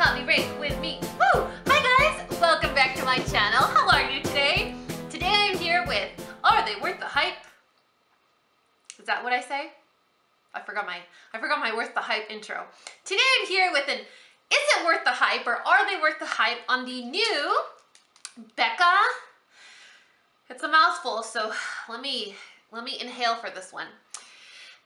Coffee Break with me. Woo! Hi guys, welcome back to my channel. How are you today? Today I'm here with, are they worth the hype? Is that what I say? I forgot my worth the hype intro. Today I'm here with an, is it worth the hype or are they worth the hype on the new Becca? It's a mouthful, so let me inhale for this one.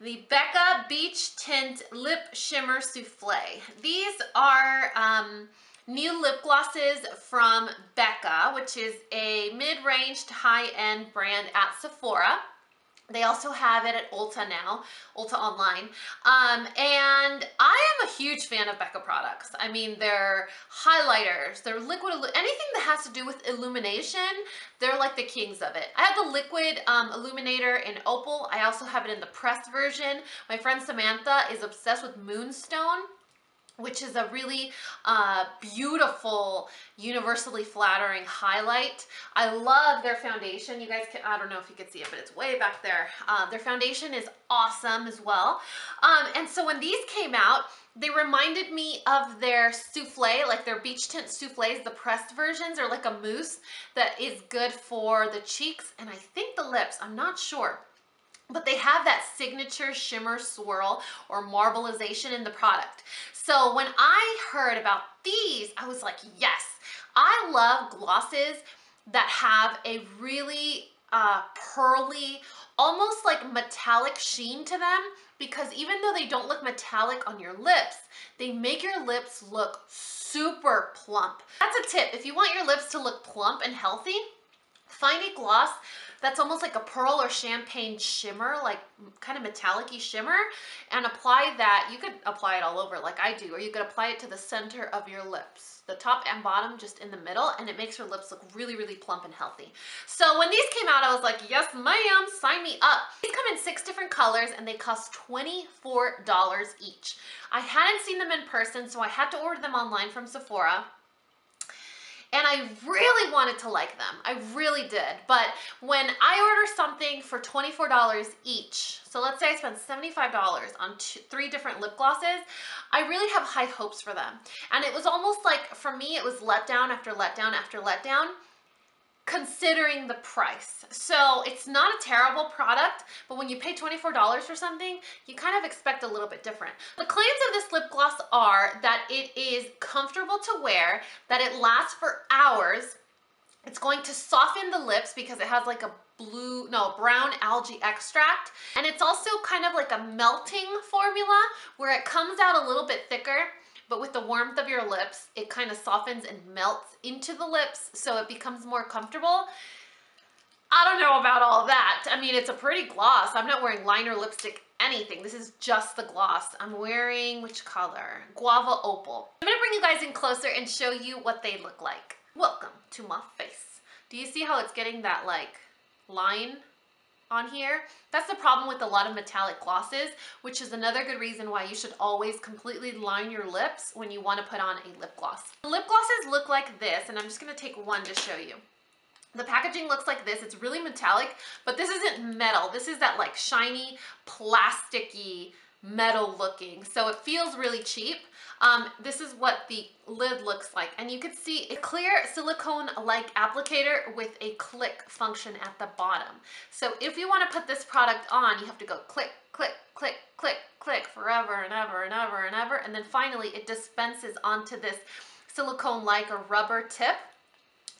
The Becca Beach Tint Lip Shimmer Soufflé. These are new lip glosses from Becca, which is a mid-range to high-end brand at Sephora. They also have it at Ulta now, Ulta online. And I am a huge fan of Becca products. I mean, their highlighters, their liquid, anything that has to do with illumination, they're like the kings of it. I have the liquid illuminator in Opal. I also have it in the pressed version. My friend Samantha is obsessed with Moonstone, which is a really beautiful, universally flattering highlight. I love their foundation. You guys can, I don't know if you can see it, but it's way back there. Their foundation is awesome as well. And so when these came out, they reminded me of their souffle, like their beach tint souffles. The pressed versions are like a mousse that is good for the cheeks and I think the lips, I'm not sure. But they have that signature shimmer swirl or marbleization in the product. So when I heard about these, I was like, yes, I love glosses that have a really pearly, almost like metallic sheen to them, because even though they don't look metallic on your lips, they make your lips look super plump. That's a tip. If you want your lips to look plump and healthy, find a gloss that's almost like a pearl or champagne shimmer, like kind of metallic-y shimmer, and apply that. You could apply it all over like I do, or you could apply it to the center of your lips, the top and bottom, just in the middle, and it makes your lips look really, really plump and healthy. So when these came out, I was like, yes, ma'am, sign me up. These come in 6 different colors, and they cost $24 each. I hadn't seen them in person, so I had to order them online from Sephora. And I really wanted to like them. I really did. But when I order something for $24 each, so let's say I spent $75 on 3 different lip glosses, I really have high hopes for them. And it was almost like, for me, it was letdown after letdown after letdown, considering the price. So it's not a terrible product, but when you pay $24 for something, you kind of expect a little bit different. The claims of this lip gloss are that it is comfortable to wear, that it lasts for hours, it's going to soften the lips because it has like a brown algae extract, and it's also kind of like a melting formula where it comes out a little bit thicker, but with the warmth of your lips, it kind of softens and melts into the lips so it becomes more comfortable. I don't know about all that. I mean, it's a pretty gloss. I'm not wearing liner, lipstick, anything. This is just the gloss. I'm wearing, which color? Guava Opal. I'm gonna bring you guys in closer and show you what they look like. Welcome to my face. Do you see how it's getting that like line on here? That's the problem with a lot of metallic glosses, which is another good reason why you should always completely line your lips when you want to put on a lip gloss. The lip glosses look like this, and I'm just going to take one to show you. The packaging looks like this. It's really metallic, but this isn't metal. This is that like shiny, plasticky, metal looking. So it feels really cheap. This is what the lid looks like, and you can see a clear silicone-like applicator with a click function at the bottom. So if you want to put this product on, you have to go click, click, click, click, click forever and ever and ever and ever, and then finally it dispenses onto this silicone-like or rubber tip,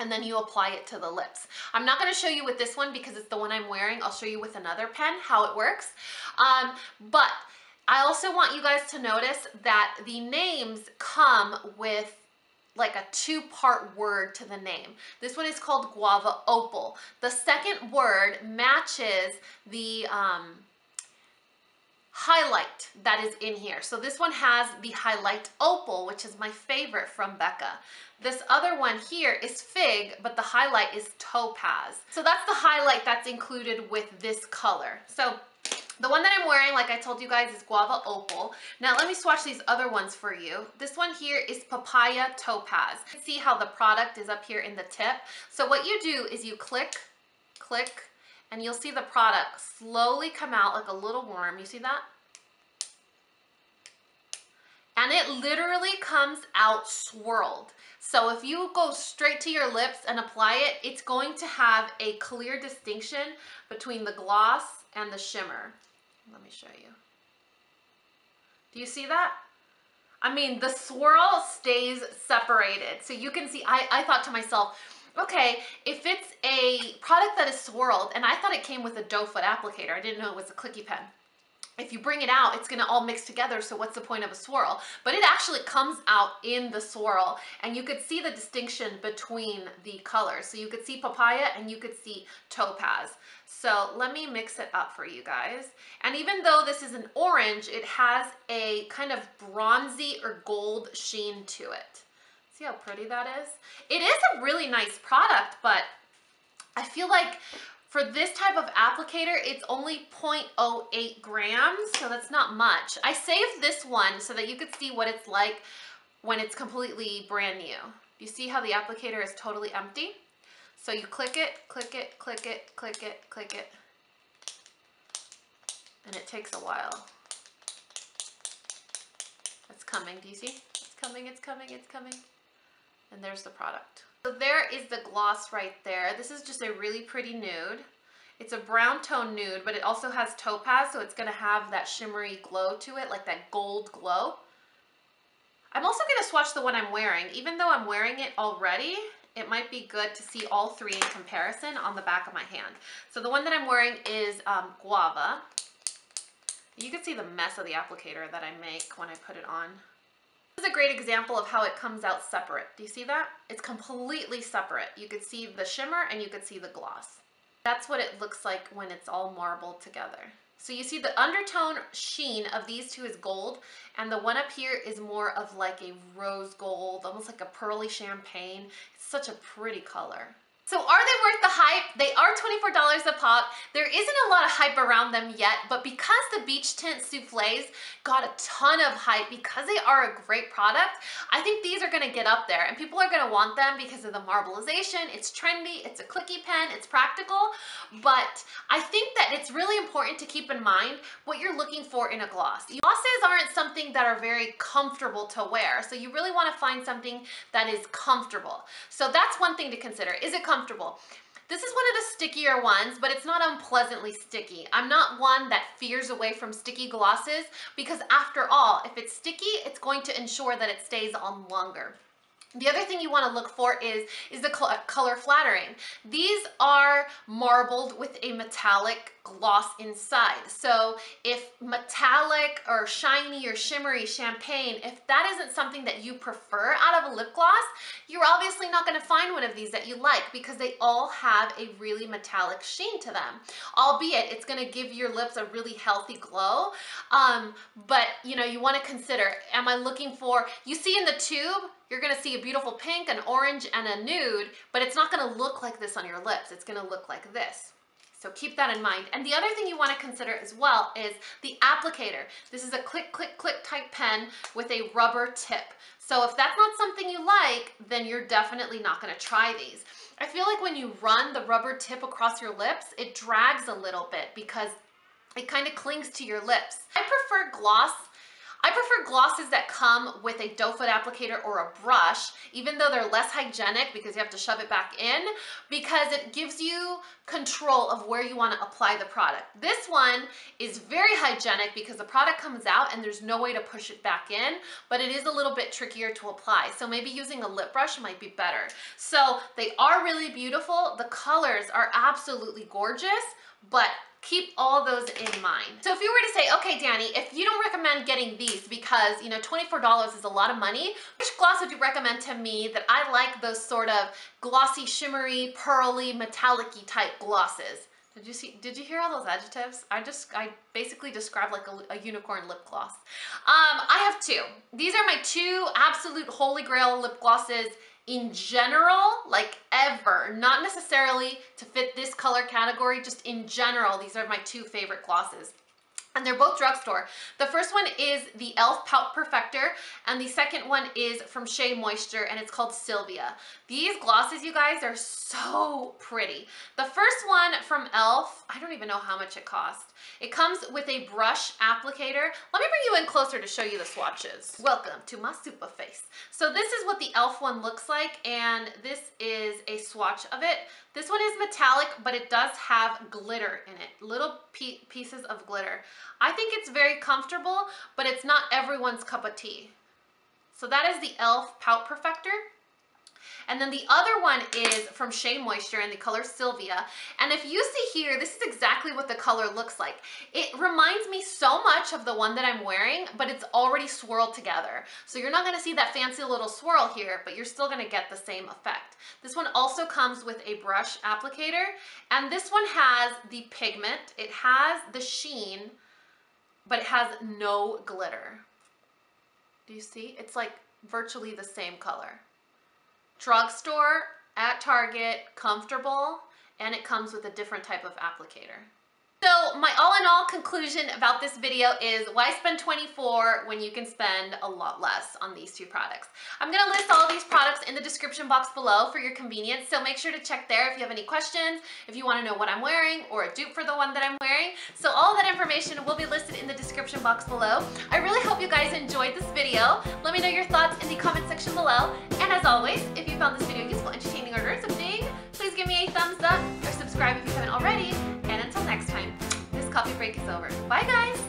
and then you apply it to the lips. I'm not going to show you with this one because it's the one I'm wearing. I'll show you with another pen how it works. But I also want you guys to notice that the names come with like a 2-part word to the name. This one is called Guava Opal. The second word matches the highlight that is in here. So this one has the highlight Opal, which is my favorite from Becca. This other one here is Fig, but the highlight is Topaz. So that's the highlight that's included with this color. So the one that I'm wearing, like I told you guys, is Guava Opal. Now let me swatch these other ones for you. This one here is Papaya Topaz. You can see how the product is up here in the tip. So what you do is you click, click, and you'll see the product slowly come out like a little worm. You see that? And and it literally comes out swirled. So if you go straight to your lips and apply it, it's going to have a clear distinction between the gloss and the shimmer. Let me show you. Do you see that? I mean, the swirl stays separated. So you can see, I thought to myself, okay, if it's a product that is swirled, and I thought it came with a doe foot applicator, I didn't know it was a clicky pen. If you bring it out, it's gonna all mix together, so what's the point of a swirl? But it actually comes out in the swirl, and you could see the distinction between the colors. So you could see papaya and you could see topaz. So let me mix it up for you guys. And even though this is an orange, it has a kind of bronzy or gold sheen to it. See how pretty that is? It is a really nice product, but I feel like for this type of applicator, it's only 0.08 grams, so that's not much. I saved this one so that you could see what it's like when it's completely brand new. You see how the applicator is totally empty? So you click it, click it, click it, click it, click it, and it takes a while. It's coming, do you see? It's coming, it's coming, it's coming. And there's the product. So there is the gloss right there. This is just a really pretty nude. It's a brown tone nude, but it also has topaz, so it's gonna have that shimmery glow to it, like that gold glow. I'm also gonna swatch the one I'm wearing. Even though I'm wearing it already, it might be good to see all three in comparison on the back of my hand. So the one that I'm wearing is Guava. You can see the mess of the applicator that I make when I put it on. This is a great example of how it comes out separate. Do you see that? It's completely separate. You could see the shimmer and you could see the gloss. That's what it looks like when it's all marbled together. So you see the undertone sheen of these two is gold, and the one up here is more of like a rose gold, almost like a pearly champagne. It's such a pretty color. So are they worth the hype? They are $24 a pop. There isn't a lot of hype around them yet, but because the Beach Tint Soufflés got a ton of hype because they are a great product, I think these are gonna get up there and people are gonna want them because of the marbleization. It's trendy, it's a clicky pen, it's practical, but I think that it's really important to keep in mind what you're looking for in a gloss. Glosses aren't something that are very comfortable to wear, so you really wanna find something that is comfortable. So that's one thing to consider. Is it comfortable? This is one of the stickier ones, but it's not unpleasantly sticky. I'm not one that fears away from sticky glosses because after all, if it's sticky, it's going to ensure that it stays on longer. The other thing you want to look for is the color flattering. These are marbled with a metallic gloss inside. So if metallic or shiny or shimmery champagne, if that isn't something that you prefer out of a lip gloss, you're obviously not going to find one of these that you like because they all have a really metallic sheen to them. Albeit it's going to give your lips a really healthy glow. But you know, you want to consider, am I looking for, you see in the tube, you're gonna see a beautiful pink, an orange, and a nude, but it's not gonna look like this on your lips. It's gonna look like this. So keep that in mind. And the other thing you wanna consider as well is the applicator. This is a click, click, click type pen with a rubber tip. So if that's not something you like, then you're definitely not gonna try these. I feel like when you run the rubber tip across your lips, it drags a little bit because it kind of clings to your lips. I prefer glosses that come with a doe foot applicator or a brush, even though they're less hygienic because you have to shove it back in, because it gives you control of where you want to apply the product. This one is very hygienic because the product comes out and there's no way to push it back in, but it is a little bit trickier to apply. So maybe using a lip brush might be better. So they are really beautiful. The colors are absolutely gorgeous, but keep all those in mind. So if you were to say, okay, Dani, if you don't recommend getting these because, you know, $24 is a lot of money, which gloss would you recommend to me that I like those sort of glossy, shimmery, pearly, metallic-y type glosses? Did you hear all those adjectives? I basically described like a unicorn lip gloss. I have two. These are my two absolute holy grail lip glosses in general, like ever, not necessarily to fit this color category, just in general, these are my two favorite glosses. And they're both drugstore. The first one is the e.l.f. Pout Perfecter, and the second one is from Shea Moisture, and it's called Silvia. These glosses, you guys, are so pretty. The first one from e.l.f., I don't even know how much it cost. It comes with a brush applicator. Let me bring you in closer to show you the swatches. Welcome to my super face. So this is what the e.l.f. one looks like, and this is a swatch of it. This one is metallic, but it does have glitter in it, little pieces of glitter. I think it's very comfortable, but it's not everyone's cup of tea. So that is the e.l.f. Pout Perfecter. And then the other one is from Shea Moisture in the color Silvia. And if you see here, this is exactly what the color looks like. It reminds me so much of the one that I'm wearing, but it's already swirled together. So you're not gonna see that fancy little swirl here, but you're still gonna get the same effect. This one also comes with a brush applicator, and this one has the pigment. It has the sheen, but it has no glitter. Do you see? It's like virtually the same color. Drugstore, at Target, comfortable, and it comes with a different type of applicator. So my all in all conclusion about this video is why spend $24 when you can spend a lot less on these two products. I'm gonna list all these products in the description box below for your convenience, so make sure to check there if you have any questions, if you wanna know what I'm wearing or a dupe for the one that I'm wearing. So all of that information will be listed in the description box below. I really hope you guys enjoyed this video. Let me know your thoughts in the comment section below. And as always, if you found this video useful, entertaining, or something, please give me a thumbs up or subscribe if you haven't already. And until next time, this coffee break is over. Bye guys!